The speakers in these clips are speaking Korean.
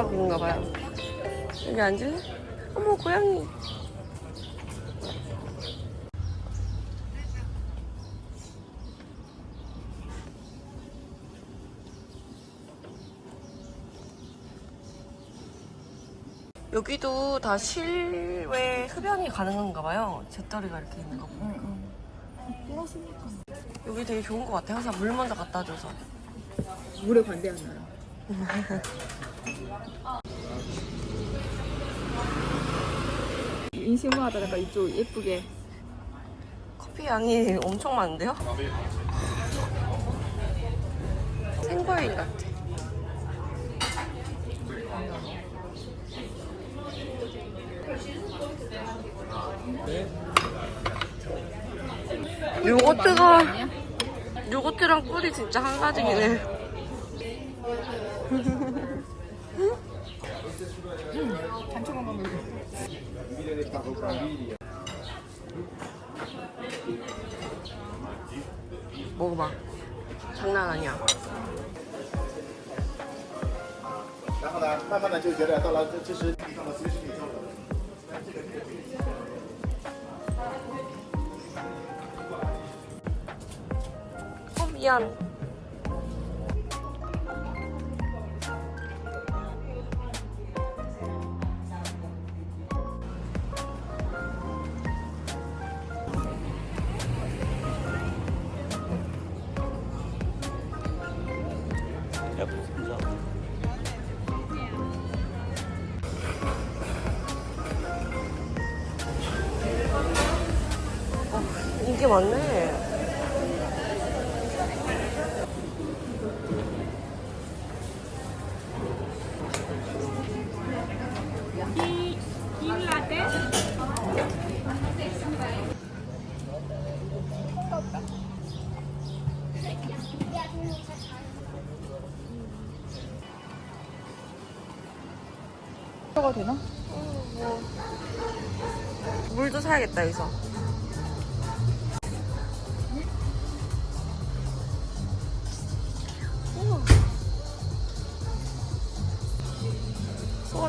있어서 그런가 봐요. 여기 앉을래? 어머, 고양이. 여기도 다 실외 흡연이 가능한가 봐요. 재떨이가 이렇게 있는 거 보니까. 여기 되게 좋은 것 같아. 항상 물 먼저 갖다 줘서. 물에 관대하나요? 인심무하다가 이쪽 예쁘게. 커피 양이 엄청 많은데요? 생과일 같아. 요거트랑 꿀이 진짜 한 가지긴 단초만 가면 먹어봐. 장난 아니야. 然后呢，慢慢的就觉得到了这是你看到这个是你做的。 미안. 인기 많네. 가 되나? 물도 사야겠다 여기서.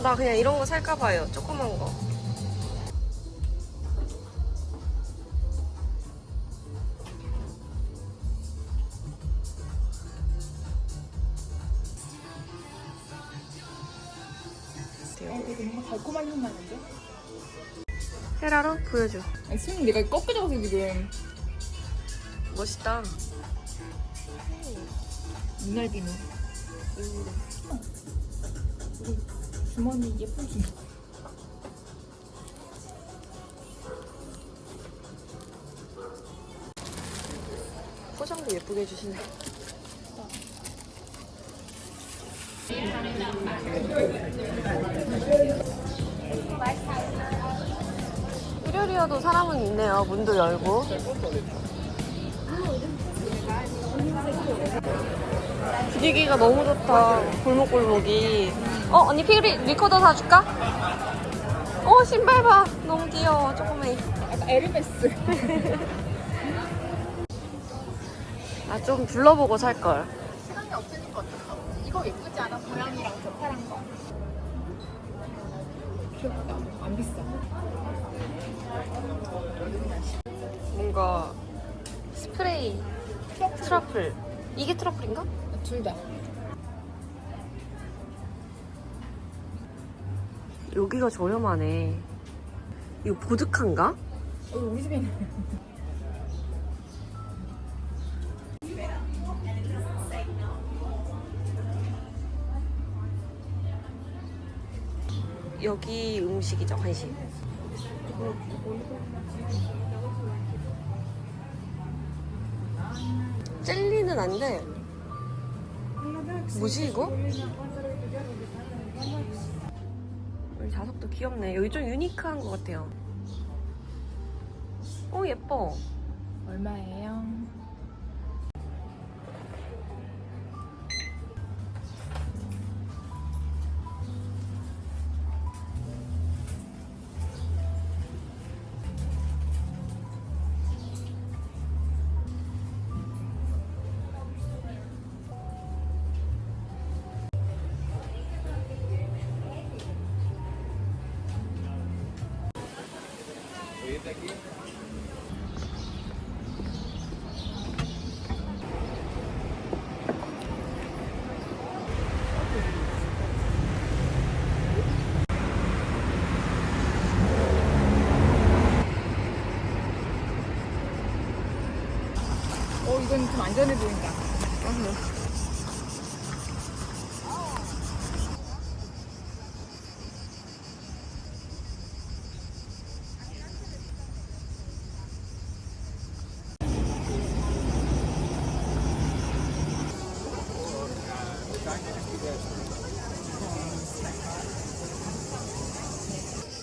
나 그냥 이런 거 살까 봐요. 조그만 거. 되게 뭔가 달콤한 향 나는데? 헤라로 보여줘. 아니, 손 내가 꺾여 잡아서 지금. 멋있다. 눈알 비누. 주머니 예쁜 주머니. 포장도 예쁘게 해주시네. 일요일이어도 사람은 있네요. 문도 열고. 분위기가 너무 좋다. 골목골목이. 언니 리코더 사줄까? 신발 봐. 너무 귀여워. 조그매. 약간 에르메스. 좀 둘러보고 살걸. 시간이 없으니까 어떡하. 이거 예쁘지 않아? 고양이랑 저 파란 거. 귀엽다. 안 비싸. 뭔가 스프레이 트러플. 이게 트러플인가? 둘 다. 여기가 저렴하네. 이거 보드카인가? 우리 집에 있는. 여기 음식이죠, 간식. 젤리는 안 돼. 뭐지 이거? 여기 자석도 귀엽네. 여기 좀 유니크한 것 같아요. 예뻐. 얼마예요? 이건 좀 안전해 보인다.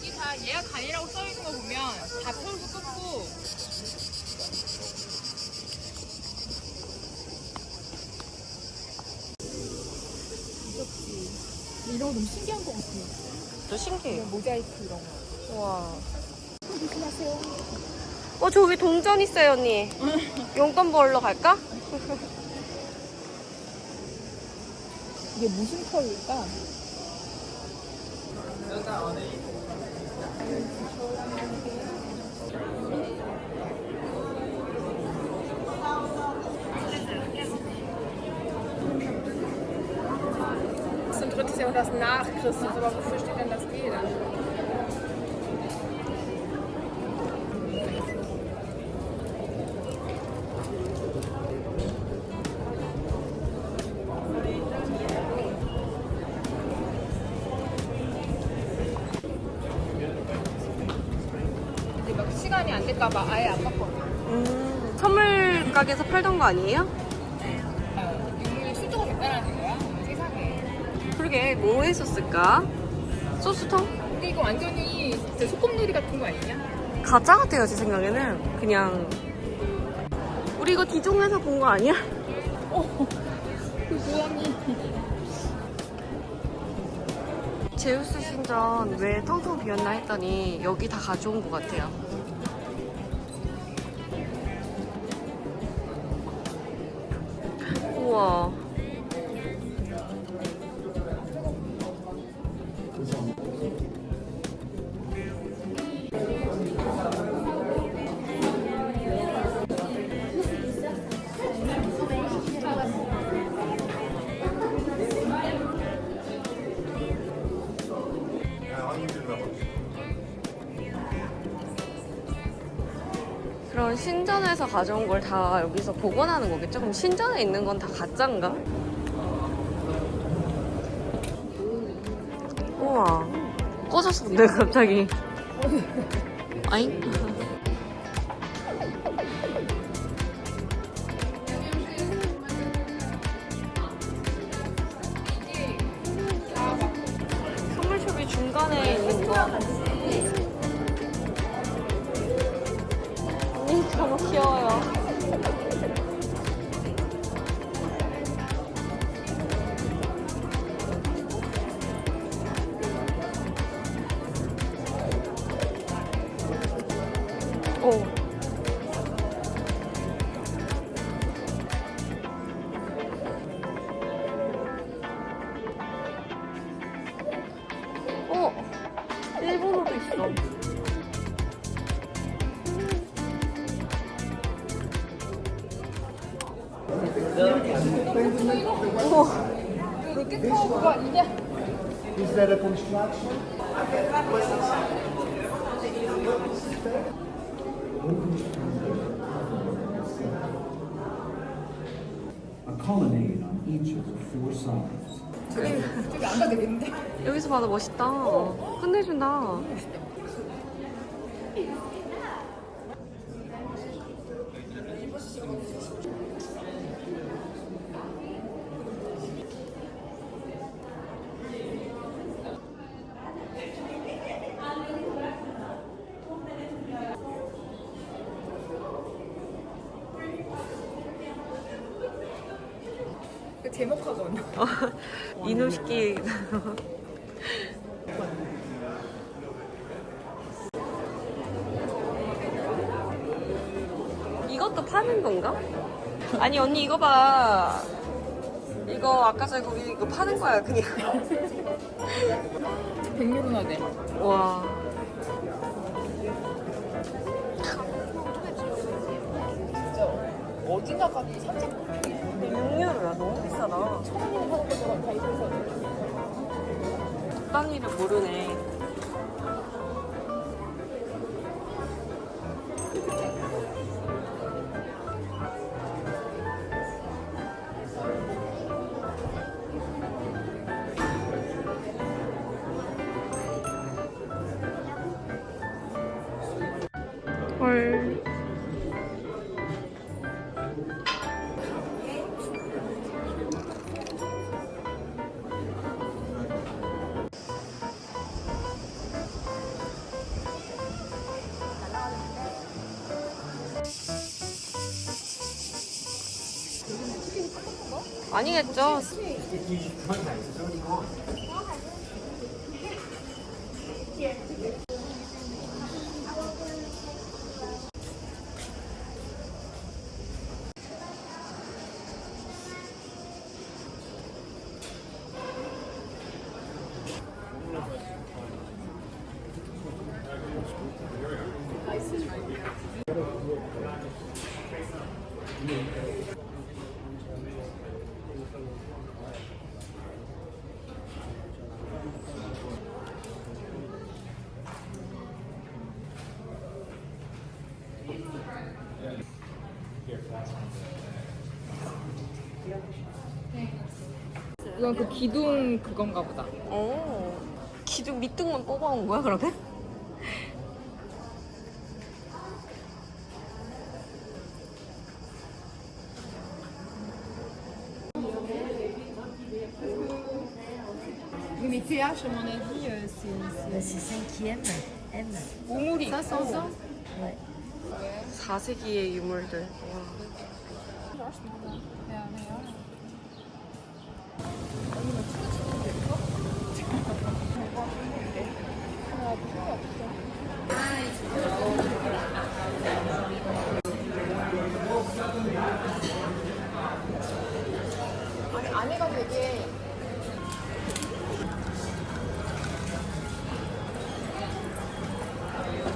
이게 다 예약 아니라고 써있는 거 보면 다 풀고 끊고 이런 거 너무 신기한 거 같아요. 또 신기해요. 모자이크 이런 거. 우와. 조심하세요. 저기 동전 있어요, 언니. 용돈 벌러 갈까? 이게 무슨 털일까? Zum Drittes Jahrhundert nach Christus, aber wofür steht denn das G dann? 이제 막 시간이 안 될까봐 아예 안 바꿨거든. 선물 가게에서 팔던 거 아니에요? 유물이 출조가 됐다는 거야? 세상에. 그러게, 뭐 했었을까? 소스통? 근데 이거 완전히 진짜 소꿉놀이 같은 거 아니냐? 가짜 같아요, 제 생각에는. 그냥. 우리 이거 디종에서 본 거 아니야? 그 고양이. 제우스 신전 왜 텅텅 비었나 했더니 여기 다 가져온 것 같아요. 우와. 그런 신전에서 가져온 걸 다 여기서 복원하는 거겠죠? 그럼 신전에 있는 건 다 가짜인가? 우와. 꺼졌어, 근데 갑자기. 아잉? 선물숍이 중간에 있는 거. 너무 귀여워요. 오. 일본어도 있어. 로켓포가 이게 Is that a construction? A colonnade on each of the four sides. 저기 안 가도 되겠는데? 여기서 봐도 멋있다. 끝내준다. 그 제목학원. 이누시키. 이것도 파는 건가? 아니 언니 이거 봐. 이거 아까 전에 거기 이거 파는 거야 그냥. 100유로나 돼. 와. 어딘가가 살짝 6유로야. 너무 비싸다. 천원이면 사는 것처럼 다이소에서. 적당히를 모르네. 헐. 아니겠죠? 이건 그 기둥 그건가 보다. 오. 기둥 밑둥만 뽑아온 거야, 그러면? Mais TH, à mon avis, C'est 5e M. 오물이 500 ans? 4세기의 유물들. 와. 아니, 안에가 되게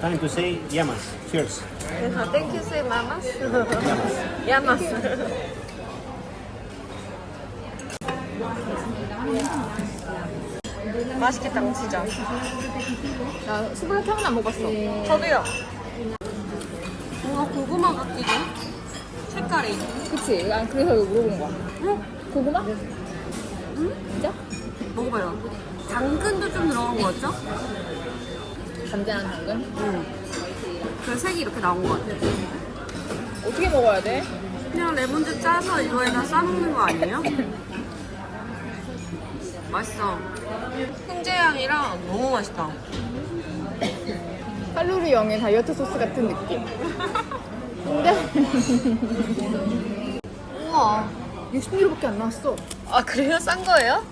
Time to say llamas. Cheers. Thank you, say mamas. 야마스. 맛있겠다, 진짜. 나 스물탕은 안 먹었어. 저도요. 뭔가 고구마 같기도. 색깔이. 그치? 아, 그래서 이거 물어본 거야. 고구마? 진짜? 먹어봐요. 당근도 좀 들어간 거 같죠? 간장한 당근? 응. 그 색이 이렇게 나온 거 같아. 어떻게 먹어야 돼? 그냥 레몬즙 짜서 이거에다 싸먹는 거 아니에요? 맛있어. 훈제향이랑 너무 맛있다. 칼로리 0의 다이어트 소스 같은 느낌. 근데 우와. 60유로밖에 안 나왔어. 아, 그래요? 싼 거예요?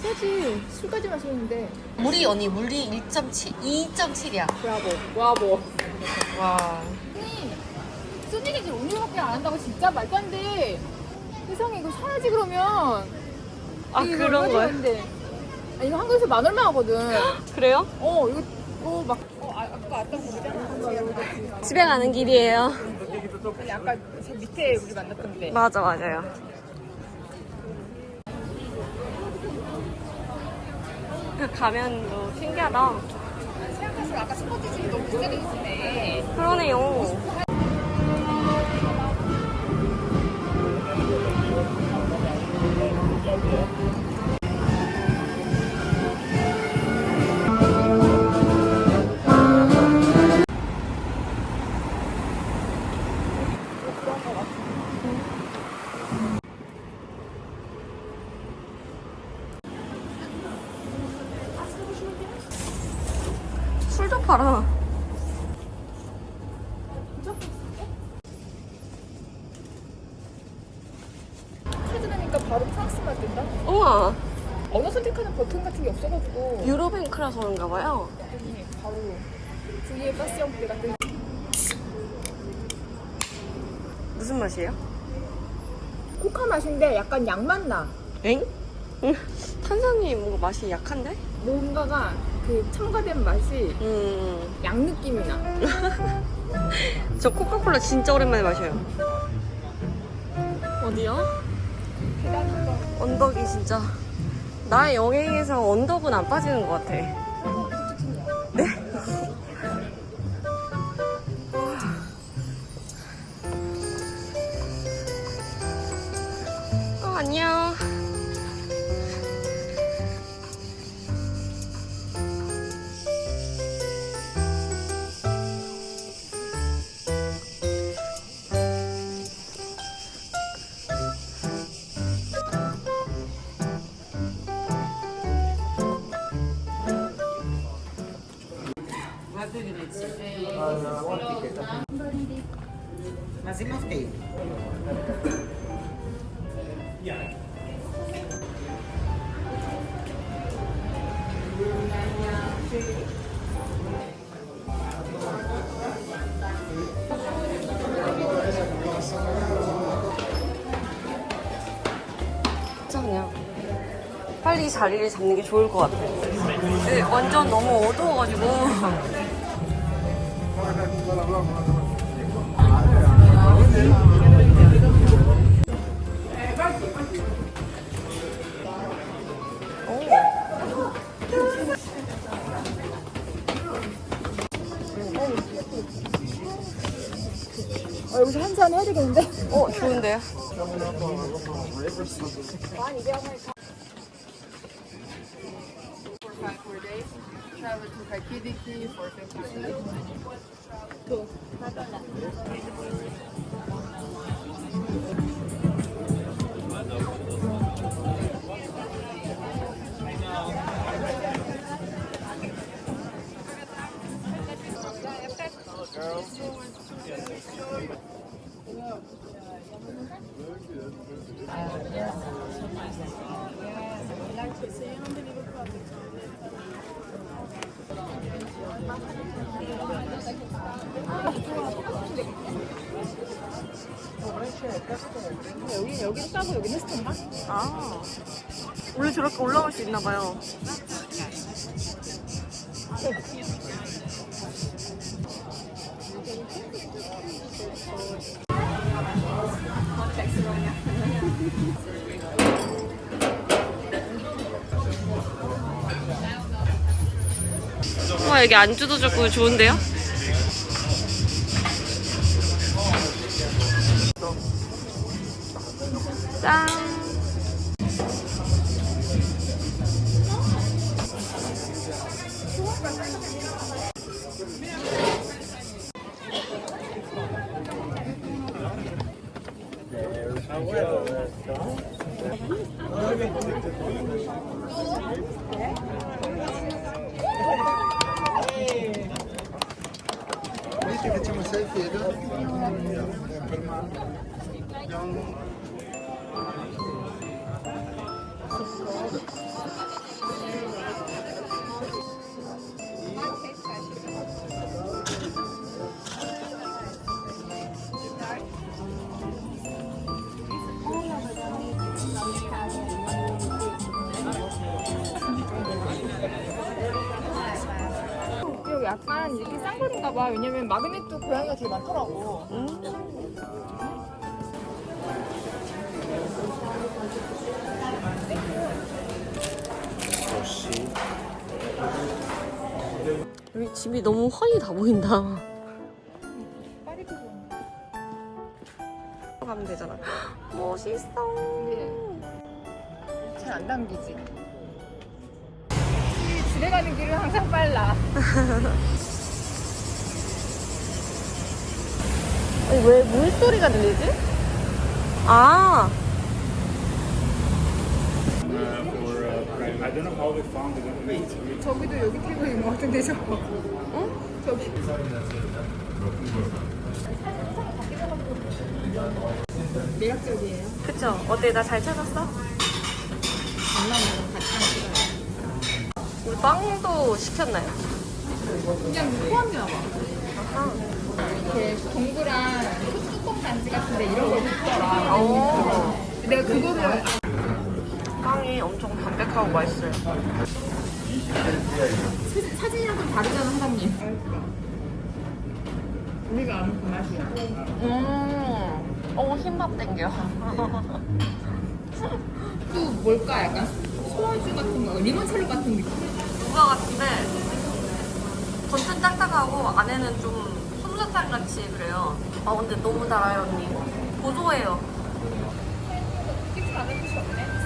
싸지. 술까지 마시는데. 물이 언니, 물이 1.7, 2.7이야. 브라보. 와. 소니가 이제 5유로밖에 안 한다고 진짜 말도 안 돼. 세상에 이거 사야지 그러면. 아, 이거 그런 얼마 거야? 되는데. 아, 이거 한국에서 10,000얼마 하거든. 그래요? 이거 막. 아까 왔던 거잖아. 집에 가는 길이에요. 아니, 아까 저 밑에 우리 만났던데. 맞아, 맞아요. 그 가면도 신기하다. 생각할수록 아까 스포티집이 너무 비싸게 있었네. 그러네요. 술도 팔아. 찾으니까 바로 프랑스 맛 든다? 우와. 언어 선택하는 버튼 같은 게 없어가지고 유로뱅크라서 그런가 봐요. 그랬더니 바로 주위에 파시형때 같은 무슨 맛이에요? 코카 맛인데 약간 양맛 나. 엥? 탄산이 뭔가 맛이 약한데? 뭔가가 그 첨가된 맛이 양 느낌이 나. 저 코카콜라 진짜 오랜만에 마셔요. 어디요? 계단 거. 언덕이 진짜 나의 여행에서 언덕은 안 빠지는 것 같아. 네? 안녕. Mas e manteiga? 진짜 그냥 빨리 자리를 잡는 게 좋을 것 같아. 네, 완전 너무 어두워가지고. 여기서 한잔 해야 되겠는데? 좋은데요? Travel to Kalkidiki for 50. 여기는 싸고 여기는 스톤가? 아, 원래 저렇게 올라올 수 있나 봐요. 와, 여기 안주도 좋고 좋은데요? 짠! Facciamo selfie, 여기 약간 이렇게 쌍거리인가 봐. 왜냐면 마그네트 고양이가 되게 많더라고. 여기 집이 너무 훤히 다 보인다. 파리도 좋은데. 가면 되잖아. 멋있어. 잘 안 당기지. 집에 가는 길은 항상 빨라. 아니, 왜 물소리가 들리지? 아, 저기도 여기 테이블 있는 것 같은데 저거. 응? 저기. 매력적이에요. 그쵸? 어때? 나 잘 찾았어? 우리 빵도 시켰나요? 그냥 포함되나 봐. 이렇게 동그란 뚜껑 단지 같은데 이런 걸 줬더라. 오. 내가 그거를 빵이 엄청 담백하고 맛있어요. 사진이랑 좀 다르잖아, 사장님. 우리가 아는 그 맛이야. 흰밥 땡겨. 또 뭘까? 약간 소화주 같은 거, 리몬첼로 같은 느낌. 누가 같은데 겉은 딱딱하고 안에는 좀 솜사탕 같이 그래요. 근데 너무 달아요 언니. 고소해요. 찍지 않을 뜻이 없네.